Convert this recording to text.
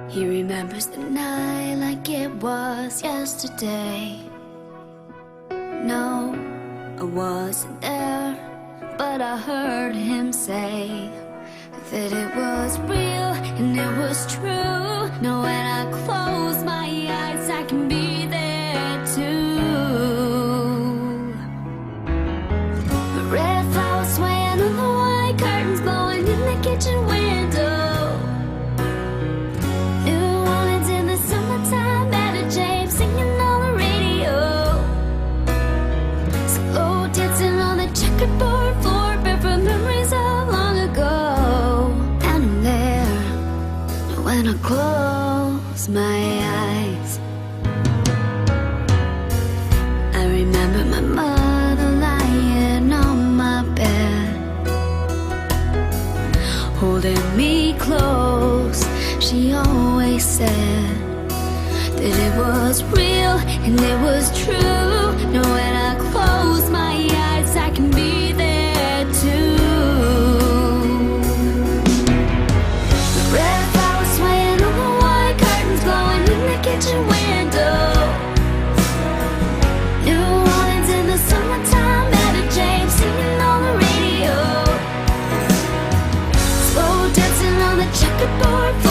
He remembers the night like it was yesterday. No, I wasn't there, but I heard him say that it was real and it was true. Now when I close my eyes, I can be there too. The red flowers swaying on the white curtains blowing in the kitchen window. Checkerboard floor, barefoot memories of long ago. And I'm there when I close my eyes. I remember my mother lying on my bed, holding me close. She always said that it was real and it was true. Now when I close my eyes, I can be there too. The red flowers swaying on the white curtains blowing in the kitchen window. New Orleans in the summertime, Etta James singing on the radio, slow dancing on the checkerboard floor.